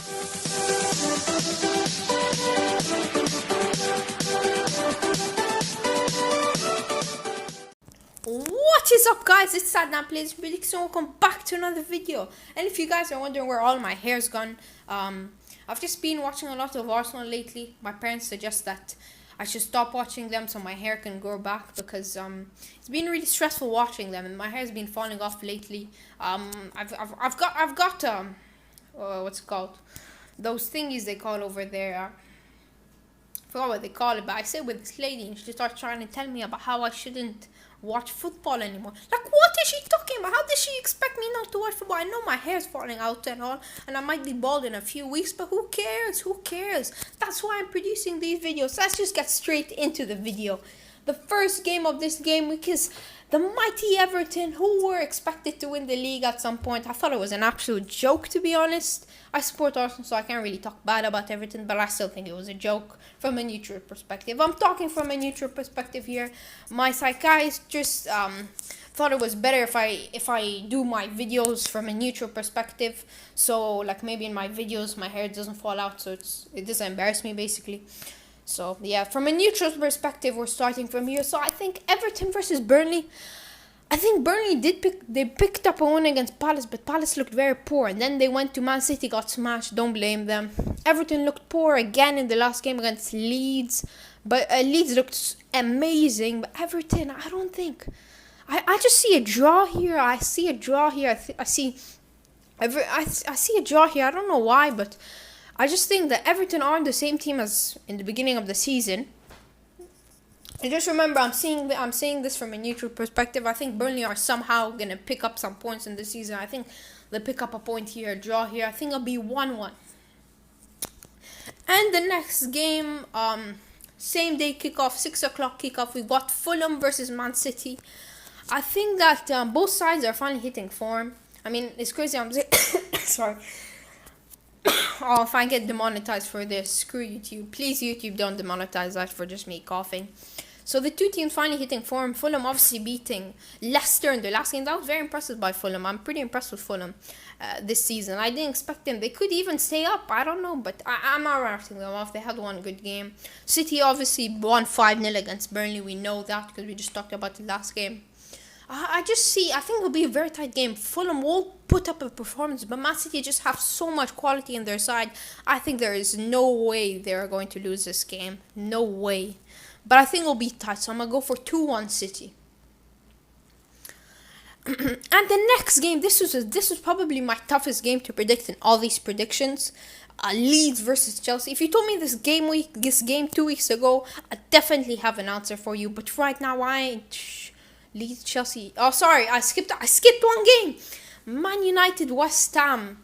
What is up, guys? It's Sadna Plays Felix and welcome back to another video. And if you guys are wondering where all my hair's gone, I've just been watching a lot of Arsenal lately. My parents suggest that I should stop watching them so my hair can grow back, because it's been really stressful watching them and my hair's been falling off lately. I've got what's it called? Those thingies they call over there. I forgot what they call it, but I sit with this lady and she starts trying to tell me about how I shouldn't watch football anymore. Like, what is she talking about? How does she expect me not to watch football? I know my hair's falling out and all, and I might be bald in a few weeks, but who cares? Who cares? That's why I'm producing these videos. Let's just get straight into the video. The first game of this game week is the mighty Everton, who were expected to win the league at some point. I thought it was an absolute joke, to be honest. I support Arsenal, so I can't really talk bad about Everton, but I still think it was a joke from a neutral perspective. I'm talking from a neutral perspective here. My psychiatrist thought it was better if I do my videos from a neutral perspective. So, like, maybe in my videos my hair doesn't fall out, so it doesn't embarrass me, basically. So, yeah, from a neutral perspective, we're starting from here. So, I think Everton versus Burnley. I think Burnley picked up a win against Palace, but Palace looked very poor. And then they went to Man City, got smashed. Don't blame them. Everton looked poor again in the last game against Leeds. But Leeds looked amazing. But Everton, I don't think. I just see a draw here. I see a draw here. I see a draw here. I don't know why, but I just think that Everton aren't the same team as in the beginning of the season. And just remember, I'm saying this from a neutral perspective. I think Burnley are somehow going to pick up some points in the season. I think they'll pick up a point here, a draw here. I think it'll be 1-1. And the next game, same day kickoff, 6 o'clock kickoff. We got Fulham versus Man City. I think that both sides are finally hitting form. I mean, it's crazy. I'm saying sorry. Oh, if I get demonetized for this, screw YouTube. Please, YouTube, don't demonetize that for just me coughing. So the two teams finally hitting form. Fulham obviously beating Leicester in the last game. That was very impressive by Fulham. I'm pretty impressed with Fulham this season. I didn't expect them. They could even stay up. I don't know, but I'm not writing them off. They had one good game. City obviously won 5-0 against Burnley. We know that because we just talked about the last game. I think it'll be a very tight game. Fulham will put up a performance, but Man City just have so much quality in their side. I think there is no way they're going to lose this game. No way. But I think it'll be tight, so I'm going to go for 2-1 City. And the next game, this was probably my toughest game to predict in all these predictions. Leeds versus Chelsea. If you told me this game 2 weeks ago, I definitely have an answer for you. But right now, Leeds, Chelsea. Oh, sorry, I skipped one game. Man United, West Ham.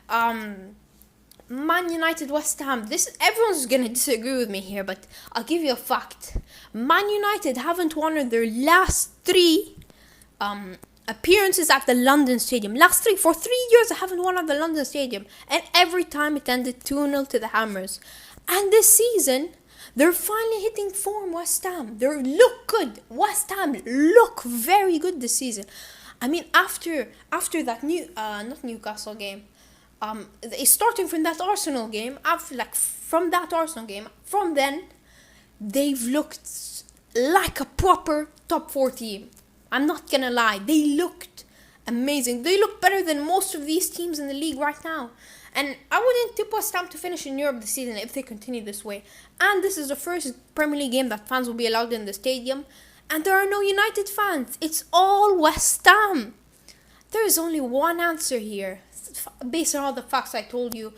Man United, West Ham. Everyone's gonna disagree with me here, but I'll give you a fact. Man United haven't won their last 3 appearances at the London Stadium. For 3 years, they haven't won at the London Stadium, and every time it ended 2-0 to the Hammers. And this season, they're finally hitting form, West Ham. They look good. West Ham look very good this season. I mean, after that not Newcastle game, starting from that Arsenal game, from then, they've looked like a proper top 4 team. I'm not gonna lie. They looked amazing. They look better than most of these teams in the league right now. And I wouldn't tip West Ham to finish in Europe this season if they continue this way. And this is the first Premier League game that fans will be allowed in the stadium. And there are no United fans. It's all West Ham. There is only one answer here, based on all the facts I told you.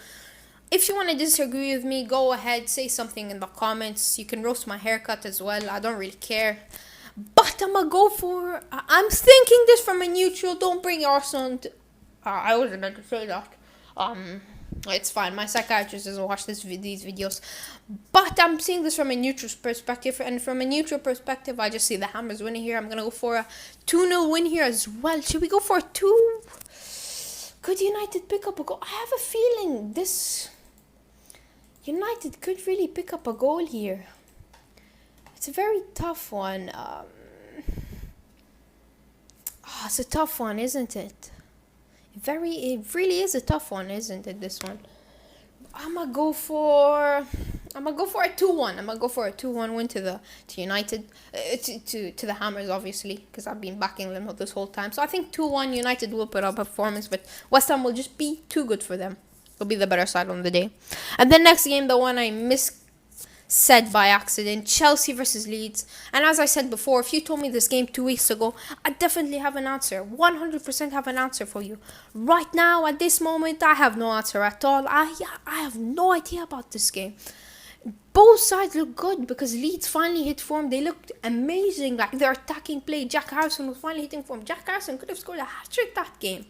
If you want to disagree with me, go ahead, say something in the comments. You can roast my haircut as well. I don't really care. But I'm going to go for... I'm thinking this from a neutral. Don't bring Arsenal to... I wasn't meant to say that. It's fine. My psychiatrist doesn't watch these videos. But I'm seeing this from a neutral perspective. And from a neutral perspective, I just see the Hammers winning here. I'm going to go for a 2-0 win here as well. Should we go for a 2? Could United pick up a goal? I have a feeling this... United could really pick up a goal here. It's a very tough one. It's a tough one, isn't it? It really is a tough one, isn't it, this one? I'm gonna go for a 2-1. I'm gonna go for a 2-1 win to United, to the Hammers, obviously, because I've been backing them this whole time. So I think 2-1 United will put up a performance, but West Ham will just be too good for them. It'll be the better side on the day. And the next game, the one I said by accident, Chelsea versus Leeds. And as I said before, if you told me this game 2 weeks ago, I definitely have an answer. 100% have an answer for you. Right now, at this moment, I have no answer at all. I have no idea about this game. Both sides look good because Leeds finally hit form. They looked amazing, like their attacking play. Jack Harrison was finally hitting form. Jack Harrison could have scored a hat-trick that game.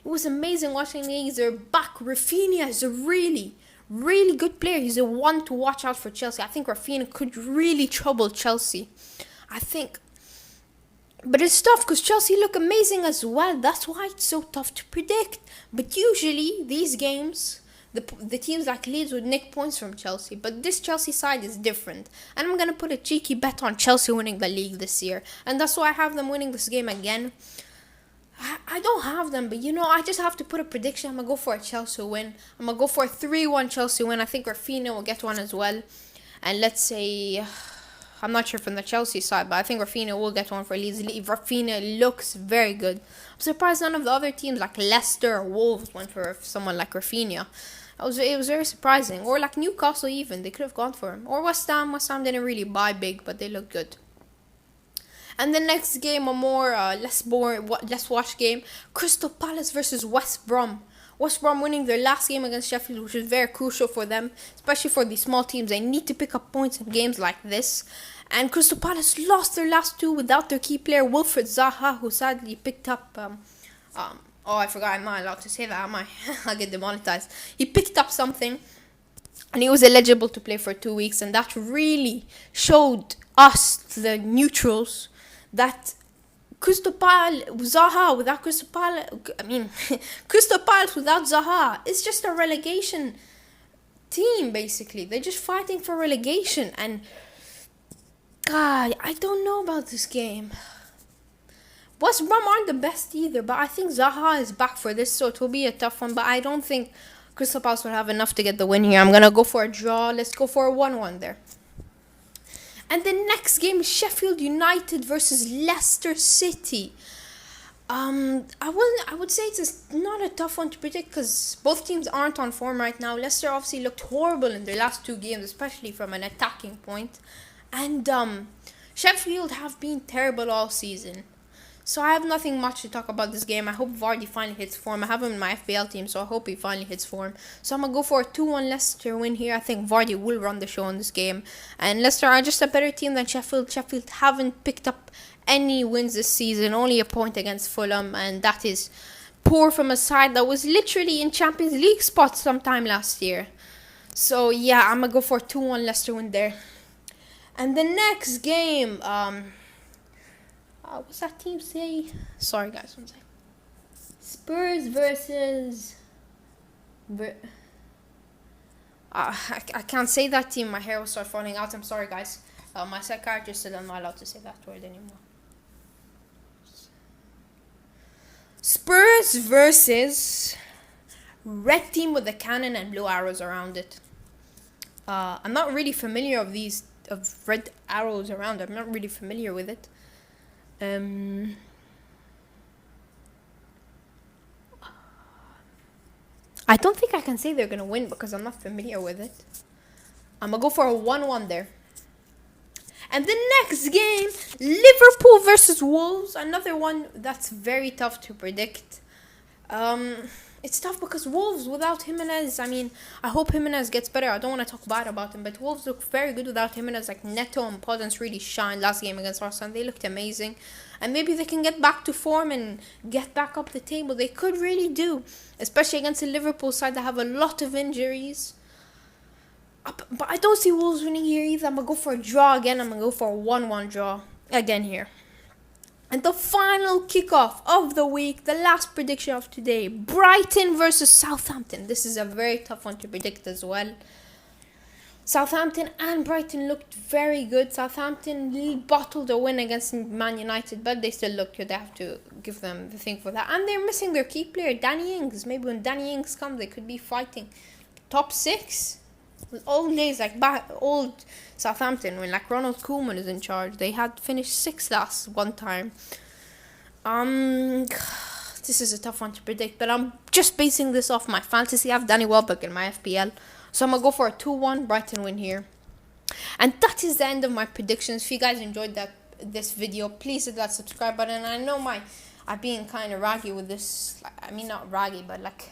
It was amazing watching Leeds. They're back. Rafinha is a really good player. He's a one to watch out for Chelsea. I think Rafinha could really trouble Chelsea. I think. But it's tough because Chelsea look amazing as well. That's why it's so tough to predict. But usually, these games, the teams like Leeds would nick points from Chelsea. But this Chelsea side is different. And I'm going to put a cheeky bet on Chelsea winning the league this year. And that's why I have them winning this game again. I don't have them, but I just have to put a prediction. I'm going to go for a Chelsea win. I'm going to go for a 3-1 Chelsea win. I think Rafinha will get one as well. And let's say, I'm not sure from the Chelsea side, but I think Rafinha will get one for Leeds. Rafinha looks very good. I'm surprised none of the other teams like Leicester or Wolves went for someone like Rafinha. It was very surprising. Or like Newcastle even, they could have gone for him. Or West Ham. West Ham didn't really buy big, but they look good. And the next game, a more less watched game, Crystal Palace versus West Brom. West Brom winning their last game against Sheffield, which is very crucial for them, especially for these small teams. They need to pick up points in games like this. And Crystal Palace lost their last two without their key player, Wilfried Zaha, who sadly picked up... I forgot, I'm not allowed to say that, am I? I'll get demonetized. He picked up something, and he was eligible to play for 2 weeks, and that really showed us, the neutrals, that Crystal Palace without Crystal Palace without Zaha is just a relegation team, basically. They're just fighting for relegation, and God, I don't know about this game. West Brom aren't the best either, but I think Zaha is back for this, so it will be a tough one, but I don't think Crystal Palace will have enough to get the win here. I'm going to go for a draw. Let's go for a 1-1 there. And the next game is Sheffield United versus Leicester City. I would say it's not a tough one to predict because both teams aren't on form right now. Leicester obviously looked horrible in their last 2 games, especially from an attacking point. And Sheffield have been terrible all season. So I have nothing much to talk about this game. I hope Vardy finally hits form. I have him in my FPL team, so I hope he finally hits form. So I'm going to go for a 2-1 Leicester win here. I think Vardy will run the show in this game. And Leicester are just a better team than Sheffield. Sheffield haven't picked up any wins this season. Only a point against Fulham. And that is poor from a side that was literally in Champions League spots sometime last year. So yeah, I'm going to go for a 2-1 Leicester win there. And the next game... what's that team say? Sorry, guys, one second. Spurs versus... I can't say that team. My hair will start falling out. I'm sorry, guys. My psychiatrist said I'm not allowed to say that word anymore. Spurs versus red team with a cannon and blue arrows around it. I'm not really familiar of red arrows around it. I'm not really familiar with it. I don't think I can say they're going to win because I'm not familiar with it. I'm going to go for a 1-1 there. And the next game, Liverpool versus Wolves. Another one that's very tough to predict. It's tough because Wolves without Jimenez, I hope Jimenez gets better. I don't want to talk bad about him, but Wolves look very good without Jimenez. Like Neto and Podence really shined last game against Arsenal. They looked amazing. And maybe they can get back to form and get back up the table. They could really do, especially against the Liverpool side that have a lot of injuries. But I don't see Wolves winning here either. I'm going to go for a draw again. I'm going to go for a 1-1 draw again here. And the final kickoff of the week, the last prediction of today, Brighton versus Southampton. This is a very tough one to predict as well. Southampton and Brighton looked very good. Southampton bottled a win against Man United, but they still look good. They have to give them the thing for that. And they're missing their key player, Danny Ings. Maybe when Danny Ings comes, they could be fighting. top 6. Old days, like back old Southampton when like Ronald Koeman is in charge. They had finished 6th last one time. This is a tough one to predict, but I'm just basing this off my fantasy. I have Danny Welbeck in my FPL, so I'm gonna go for a 2-1 Brighton win here. And that is the end of my predictions. If you guys enjoyed this video, please hit that subscribe button. I know I've been kind of raggy with this. I mean, not raggy, but like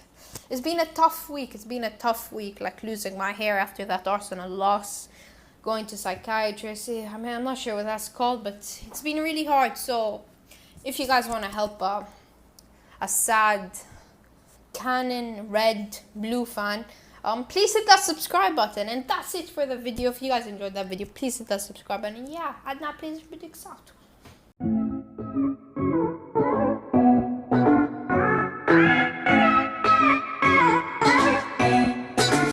it's been a tough week. Like losing my hair after that Arsenal loss, going to psychiatrist. I mean, I'm not sure what that's called, but it's been really hard. So if you guys want to help a sad Canon red blue fan, please hit that subscribe button. And that's it for the video. If you guys enjoyed that video, please hit that subscribe button. And yeah, Adnan plays predicts out.